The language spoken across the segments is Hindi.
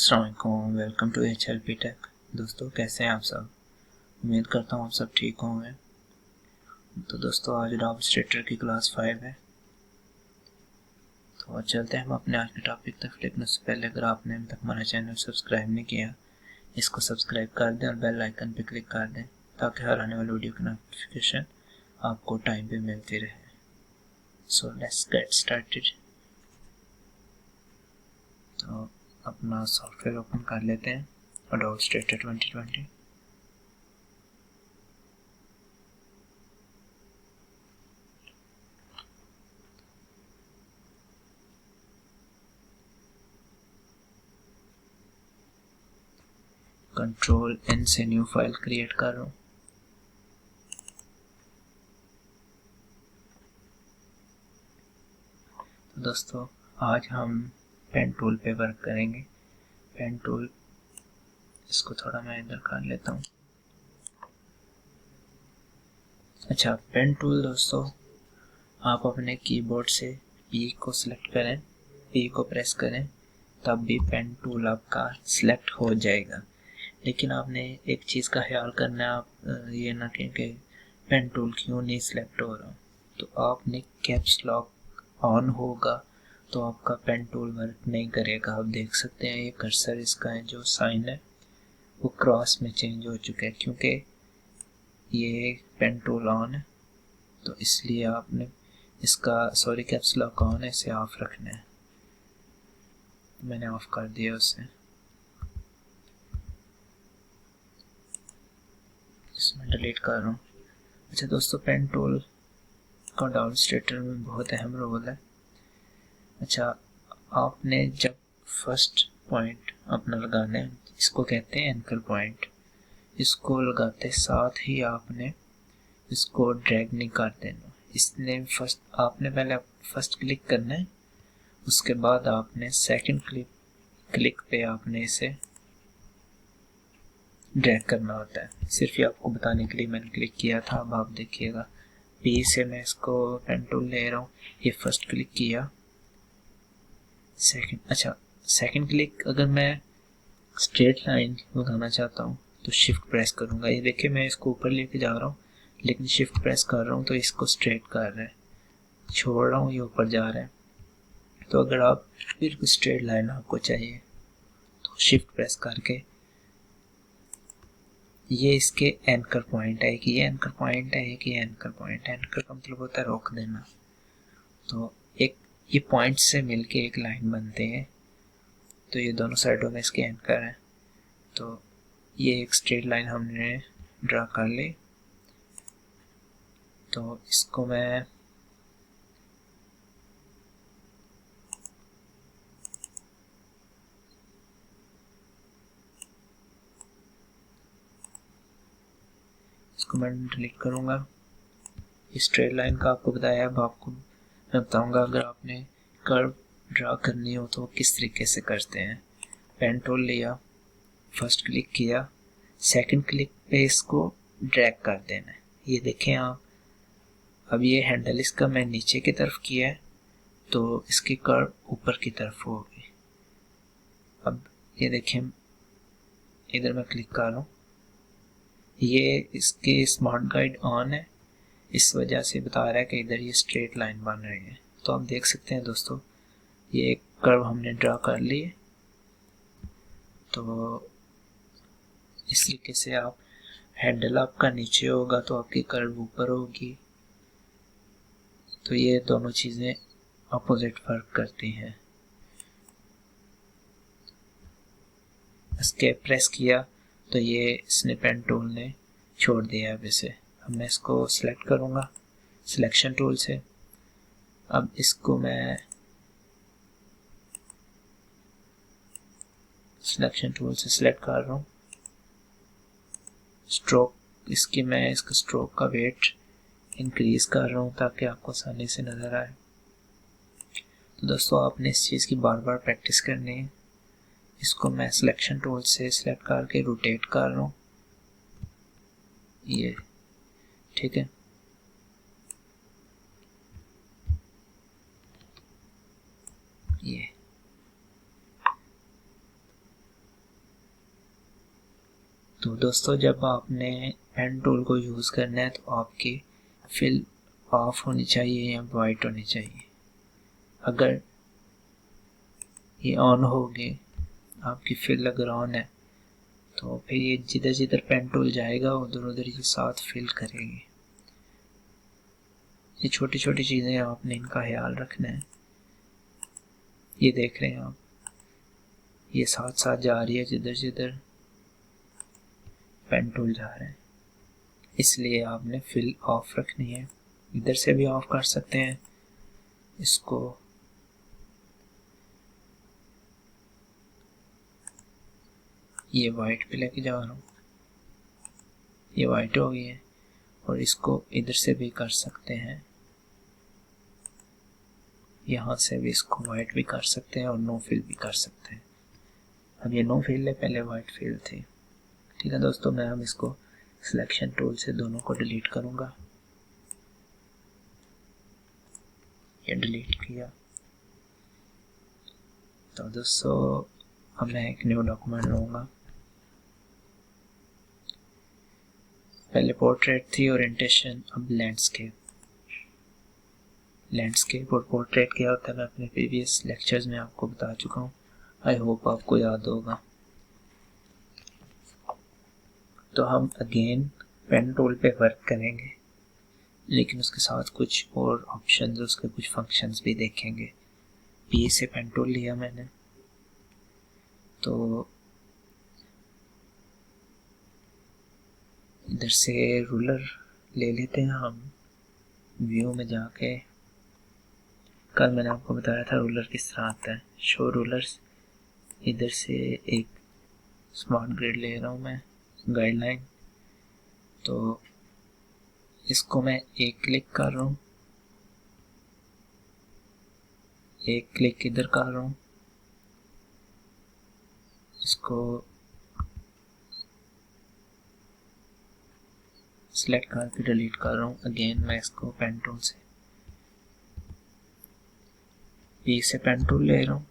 अस्सलाम वालेकुम, वेलकम टू HLP टेक। दोस्तों कैसे हैं आप सब? उम्मीद करता हूँ आप सब ठीक होंगे। तो दोस्तों आज एडोब की क्लास 5 है। तो चलते हैं हम अपने आज के टॉपिक तक। लेकिन उससे पहले अगर आपने अभी तक हमारा चैनल सब्सक्राइब नहीं किया, इसको सब्सक्राइब कर दें और बेल आइकन पर क्लिक कर दें ताकि हर आने वाली वीडियो की नोटिफिकेशन आपको टाइम पे मिलती रहे। So let's get started. तो अपना सॉफ्टवेयर ओपन कर लेते हैं, एडोब इलस्ट्रेटर 2020। कंट्रोल N से न्यू फाइल क्रिएट कर रहा हूँ। तो दोस्तों आज हम पेन टूल पे वर्क करेंगे। पेन टूल, इसको थोड़ा मैं इधर कर लेता हूँ। अच्छा, पेन टूल दोस्तों आप अपने कीबोर्ड से P को सिलेक्ट करें, P को प्रेस करें, तब भी पेन टूल आपका सिलेक्ट हो जाएगा। लेकिन आपने एक चीज़ का ख्याल करना है, आप ये ना कि पेन टूल क्यों नहीं सिलेक्ट हो रहा। तो आपने कैप्स लॉक ऑन होगा तो आपका पेन टूल वर्क नहीं करेगा। आप देख सकते हैं ये कर्सर इसका है जो साइन है वो क्रॉस में चेंज हो चुका है क्योंकि ये पेन टूल ऑन है। तो इसलिए आपने इसका कैप्स लॉक ऑन है, इसे ऑफ रखना है। मैंने ऑफ कर दिया उसे। इसमें डिलीट कर रहा हूँ। अच्छा दोस्तों, पेन टूल का एडोब इलस्ट्रेटर में बहुत अहम रोल है। अच्छा, आपने जब फर्स्ट पॉइंट अपना लगाना है, इसको कहते हैं एंकर पॉइंट। इसको लगाते साथ ही आपने इसको ड्रैग नहीं कर देना। इसने आपने पहले फर्स्ट क्लिक करना है, उसके बाद आपने सेकंड क्लिक पे आपने इसे ड्रैग करना होता है। सिर्फ ये आपको बताने के लिए मैंने क्लिक किया था। अब आप देखिएगा P से मैं इसको पेन टूल ले रहा हूँ। ये फर्स्ट क्लिक किया, सेकंड। अच्छा, सेकंड क्लिक अगर मैं स्ट्रेट लाइन लगाना चाहता हूँ तो शिफ्ट प्रेस करूँगा। ये देखिए मैं इसको ऊपर लेके जा रहा हूँ लेकिन शिफ्ट प्रेस कर रहा हूँ तो इसको स्ट्रेट कर रहा है, छोड़ रहा हूँ ये ऊपर जा रहा है। तो अगर आप बिल्कुल स्ट्रेट लाइन आपको चाहिए तो शिफ्ट प्रेस करके ये इसके एंकर पॉइंट है कि ये एंकर पॉइंट है कि ये एंकर पॉइंट है। एंकर का मतलब होता है रोक देना। तो एक ये पॉइंट से मिलके एक लाइन बनते हैं, तो ये दोनों साइडों में इसके एंकर हैं। तो ये एक स्ट्रेट लाइन हमने ड्रा कर ली। तो इसको मैं डिलीट करूँगा। स्ट्रेट लाइन का आपको बताया, अब आपको मैं बताऊँगा अगर आपने कर्व ड्रा करनी हो तो किस तरीके से करते हैं। पेन टूल लिया, फर्स्ट क्लिक किया, सेकंड क्लिक पे इसको ड्रैग कर देना है। ये देखें आप, अब ये हैंडल इसका मैं नीचे की तरफ किया है तो इसकी कर्व ऊपर की तरफ होगी। अब ये देखें इधर मैं क्लिक कर रहा हूँ, ये इसकी स्मार्ट गाइड ऑन है, इस वजह से बता रहा है कि इधर ये स्ट्रेट लाइन बन रही है। तो आप देख सकते हैं दोस्तों ये एक कर्व हमने ड्रा कर ली है। तो इस तरीके से आप हैंडल आपका नीचे होगा तो आपकी कर्व ऊपर होगी। तो ये दोनों चीज़ें अपोजिट वर्क करती हैं। एस्केप प्रेस किया तो ये इसने पेन टूल ने छोड़ दिया। अब इसे अब मैं इसको सिलेक्ट करूँगा सिलेक्शन टूल से। अब इसको मैं सिलेक्शन टूल से सिलेक्ट कर रहा हूँ। स्ट्रोक मैं इसका स्ट्रोक का वेट इंक्रीज कर रहा हूँ ताकि आपको आसानी से नज़र आए। तो दोस्तों आपने इस चीज़ की बार बार प्रैक्टिस करनी है। इसको मैं सिलेक्शन टूल से सिलेक्ट करके रोटेट कर रहा हूँ, ये ठीक है। ये तो दोस्तों जब आपने पेन टूल को यूज़ करना है तो आपकी फिल ऑफ होनी चाहिए या वाइट होनी चाहिए। अगर ये ऑन होगी, आपकी फिल अगर ऑन है, तो फिर ये जिधर जिधर पेन टूल जाएगा उधर उधर ये साथ फिल करेगी। ये छोटी छोटी चीज़ें आपने इनका ख्याल रखना है। ये देख रहे हैं आप, ये साथ साथ जा रही है जिधर जिधर पेन टूल जा रहे हैं, इसलिए आपने फिल ऑफ रखनी है। इधर से भी ऑफ कर सकते हैं इसको। ये वाइट पे लेके जा रहा हूँ, ये वाइट हो गई है। और इसको इधर से भी कर सकते हैं, यहाँ से भी इसको वाइट भी कर सकते हैं और नो फिल भी कर सकते हैं। अब ये नो फिल है, पहले वाइट फिल थी। ठीक है दोस्तों, मैं अब इसको सिलेक्शन टूल से दोनों को डिलीट करूँगा। ये डिलीट किया। तो दोस्तों अब मैं एक न्यू डॉक्यूमेंट लूँगा। पहले पोर्ट्रेट थी, ओरिएंटेशन, अब लैंडस्केप। लैंडस्केप और पोर्ट्रेट क्या होता है मैं अपने प्रीवियस लेक्चर्स में आपको बता चुका हूँ। आई होप आपको याद होगा। तो हम अगेन पेन टूल पे वर्क करेंगे, लेकिन उसके साथ कुछ और ऑप्शंस, उसके कुछ फंक्शंस भी देखेंगे। पी से पेन टूल लिया मैंने, तो इधर से रूलर ले लेते हैं हम। व्यू में जाके, कल मैंने आपको बताया था रूलर किस तरह आता है, शो रूलर्स। इधर से एक स्मार्ट ग्रिड ले रहा हूँ मैं, गाइडलाइन। तो इसको मैं एक क्लिक कर रहा हूँ, एक क्लिक इधर कर रहा हूँ, इसको सिलेक्ट करके डिलीट कर रहा हूँ। अगेन मैं इसको पेन टूल से, पी से पेन टूल ले रहा हूँ,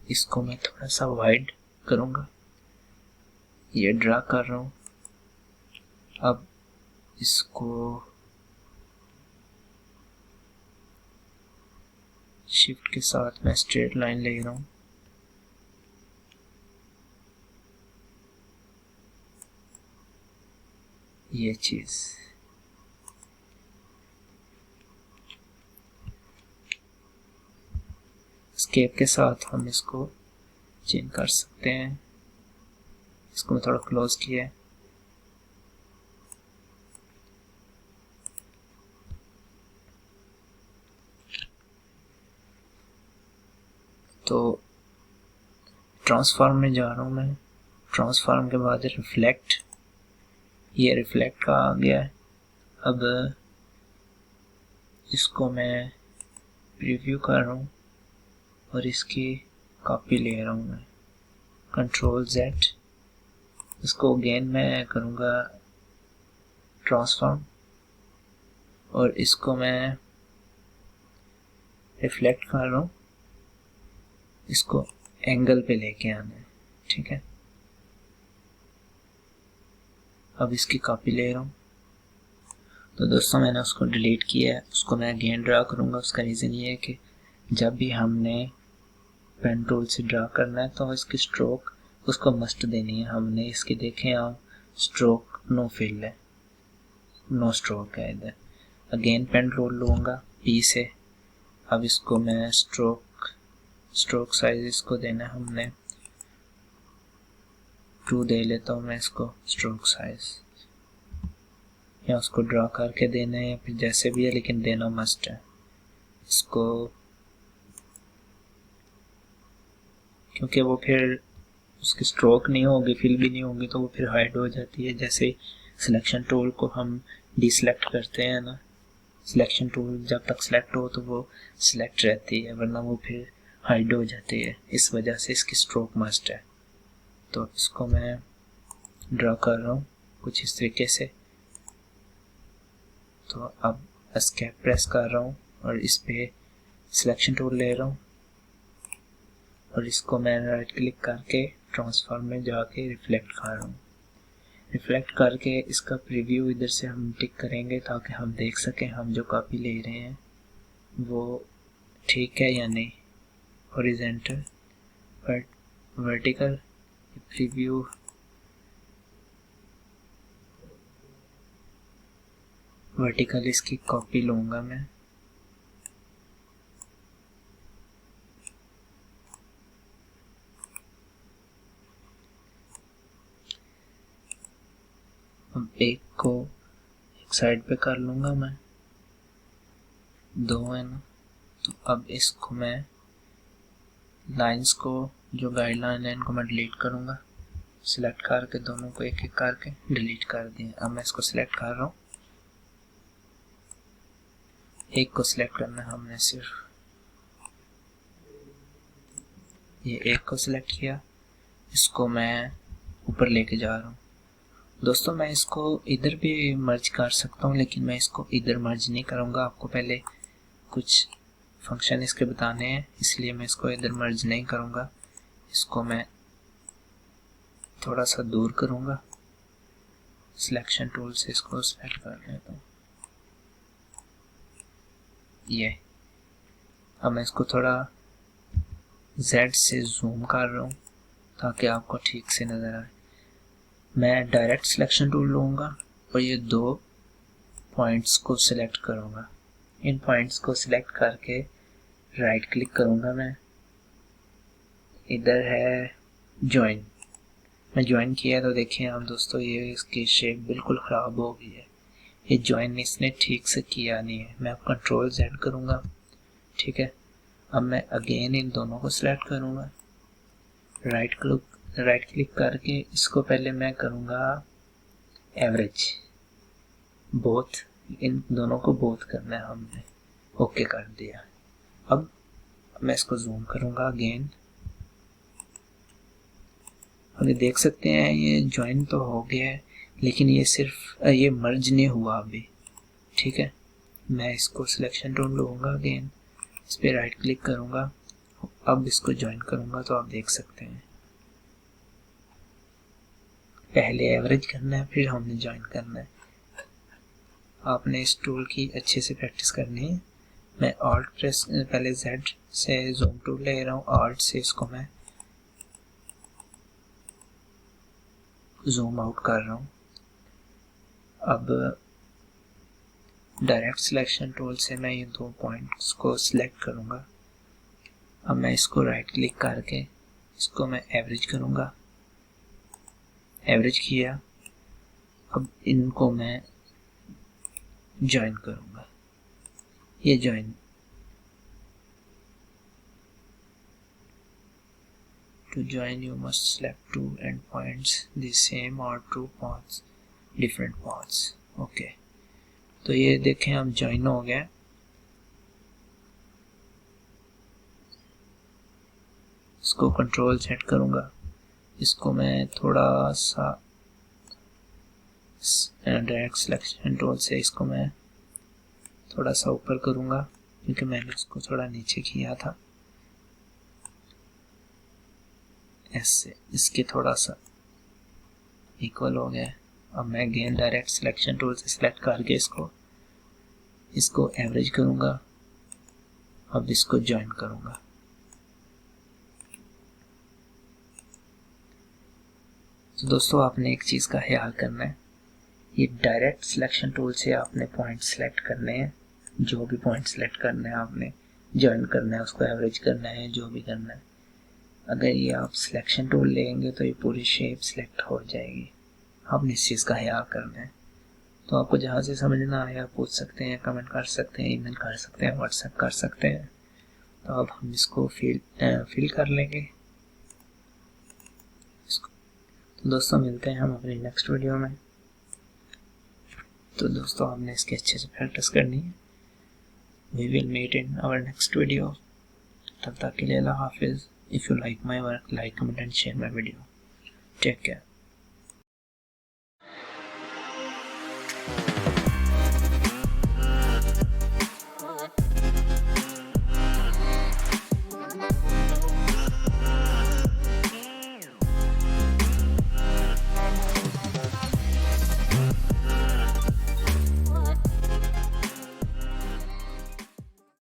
इसको मैं थोड़ा सा वाइड करूँगा, ये ड्रा कर रहा हूँ। अब इसको शिफ्ट के साथ मैं स्ट्रेट लाइन ले रहा हूँ। ये चीज़ स्केप के साथ हम इसको चेंज कर सकते हैं। इसको मैं थोड़ा क्लोज किया है। तो ट्रांसफॉर्म में जा रहा हूँ मैं। ट्रांसफॉर्म के बाद रिफ्लेक्ट, ये रिफ्लेक्ट का आ गया है। अब इसको मैं प्रीव्यू कर रहा हूँ और इसकी कॉपी ले रहा हूँ मैं, कंट्रोल Z। इसको अगेन मैं करूँगा ट्रांसफॉर्म, और इसको मैं रिफ्लेक्ट कर रहा हूँ, इसको एंगल पे लेके आना है। ठीक है, अब इसकी कॉपी ले रहा हूँ। तो दोस्तों मैंने उसको डिलीट किया है, उसको मैं अगेन ड्रा करूँगा। उसका रीज़न ये है कि जब भी हमने पेन टूल से ड्रा करना है तो इसकी स्ट्रोक उसको मस्ट देनी है। हमने इसके देखे आप स्ट्रोक नो फिल है, नो स्ट्रोक है इधर। अगेन पेन टूल लूँगा पी से। अब इसको मैं स्ट्रोक साइज इसको देना है हमने 2 दे लेता हूँ मैं इसको स्ट्रोक साइज, या उसको ड्रा करके देना है या फिर जैसे भी है, लेकिन देना मस्ट है इसको, क्योंकि वो फिर उसकी स्ट्रोक नहीं होगी, फिल भी नहीं होगी, तो वो फिर हाइड हो जाती है। जैसे सिलेक्शन टूल को हम डिसेलेक्ट करते हैं ना, सिलेक्शन टूल जब तक सिलेक्ट हो तो वो सिलेक्ट रहती है, वरना वो फिर हाइड हो जाती है। इस वजह से इसकी स्ट्रोक मस्ट है। तो इसको मैं ड्रा कर रहा हूँ कुछ इस तरीके से। तो अब एस्केप प्रेस कर रहा हूँ और इस पे सिलेक्शन टूल ले रहा हूँ और इसको मैं राइट क्लिक करके ट्रांसफॉर्म में जाके रिफ्लेक्ट कर रहा हूँ। रिफ्लेक्ट करके इसका प्रीव्यू इधर से हम टिक करेंगे ताकि हम देख सकें हम जो कॉपी ले रहे हैं वो ठीक है या नहीं। Horizontal but vertical preview vertical इसकी कॉपी लूँगा मैं। अब एक को एक साइड पे कर लूँगा मैं, दो है ना। तो अब इसको मैं लाइंस को जो गाइडलाइन है इनको मैं डिलीट करूँगा। सिलेक्ट करके दोनों को एक एक करके डिलीट कर दिया। अब मैं इसको सिलेक्ट कर रहा हूँ, एक को सिलेक्ट करना है हमने सिर्फ, ये एक को सिलेक्ट किया, इसको मैं ऊपर लेके जा रहा हूँ। दोस्तों मैं इसको इधर भी मर्ज कर सकता हूँ लेकिन मैं इसको इधर मर्ज नहीं करूँगा। आपको पहले कुछ फंक्शन इसके बताने हैं इसलिए मैं इसको इधर मर्ज नहीं करूँगा। इसको मैं थोड़ा सा दूर करूँगा, सिलेक्शन टूल से इसको सिलेक्ट कर लेता हूँ। ये अब मैं इसको थोड़ा Z से जूम कर रहा हूँ ताकि आपको ठीक से नज़र आए। मैं डायरेक्ट सिलेक्शन टूल लूँगा और ये दो पॉइंट्स को सिलेक्ट करूँगा। इन पॉइंट्स को सिलेक्ट करके राइट क्लिक करूँगा मैं। इधर है जॉइन, मैं ज्वाइन किया तो देखिए आप दोस्तों ये इसकी शेप बिल्कुल ख़राब हो गई है। ये ज्वाइन इसने ठीक से किया नहीं है। मैं कंट्रोल Z करूँगा, ठीक है। अब मैं अगेन इन दोनों को सिलेक्ट करूँगा, राइट क्लिक करके इसको पहले मैं करूँगा एवरेज, बोथ, इन दोनों को बोथ करना है हमने। ओके कर दिया। अब मैं इसको जूम करूँगा अगेन। अभी देख सकते हैं ये ज्वाइन तो हो गया है लेकिन ये सिर्फ ये मर्ज नहीं हुआ अभी, ठीक है। मैं इसको सिलेक्शन टूल लूँगा अगेन, इस पर राइट क्लिक करूँगा, अब इसको ज्वाइन करूँगा तो आप देख सकते हैं पहले एवरेज करना है फिर हमने ज्वाइन करना है। आपने इस टूल की अच्छे से प्रैक्टिस करनी है। मैं ऑल्ट प्रेस, पहले Z से जूम टूल ले रहा हूँ, ऑल्ट से इसको मैं जूम आउट कर रहा हूँ। अब डायरेक्ट सिलेक्शन टूल से मैं ये दो पॉइंट्स को सिलेक्ट करूँगा। अब मैं इसको राइट क्लिक करके इसको मैं एवरेज करूँगा, एवरेज किया। अब इनको मैं ज्वाइन करूँगा, ये join. To join you must select two endpoints the same or two paths, different paths। Okay, तो ये देखें अब ज्वाइन हो गया। इसको कंट्रोल सेट करूँगा, इसको मैं थोड़ा सा डायरेक्ट सिलेक्शन टूल से इसको मैं थोड़ा सा ऊपर करूँगा क्योंकि मैंने इसको थोड़ा नीचे किया था। ऐसे इसके थोड़ा सा इक्वल हो गया। अब मैं अगेन डायरेक्ट सिलेक्शन टूल से सिलेक्ट करके इसको एवरेज करूँगा। अब इसको ज्वाइन करूँगा। तो दोस्तों आपने एक चीज़ का ख्याल करना है, ये डायरेक्ट सिलेक्शन टूल से आपने पॉइंट सेलेक्ट करने हैं। जो भी पॉइंट सेलेक्ट करना है आपने ज्वाइन करना है, उसको एवरेज करना है, जो भी करना है। अगर ये आप सिलेक्शन टूल लेंगे तो ये पूरी शेप सिलेक्ट हो जाएगी। आपने इस चीज़ का ख्याल करना है। तो आपको जहाँ से समझ ना आए आप पूछ सकते हैं, कमेंट कर सकते हैं, ईमेल कर सकते हैं, व्हाट्सएप कर सकते हैं। तो अब हम इसको फिल कर लेंगे इसको। तो दोस्तों मिलते हैं हम अपनी नेक्स्ट वीडियो में। तो दोस्तों आपने इसके अच्छे से प्रैक्टिस करनी है। We will meet in our next video. तब तक के लिए अल्लाह हाफिज़। If you like my work, like, comment and share my video. Take care.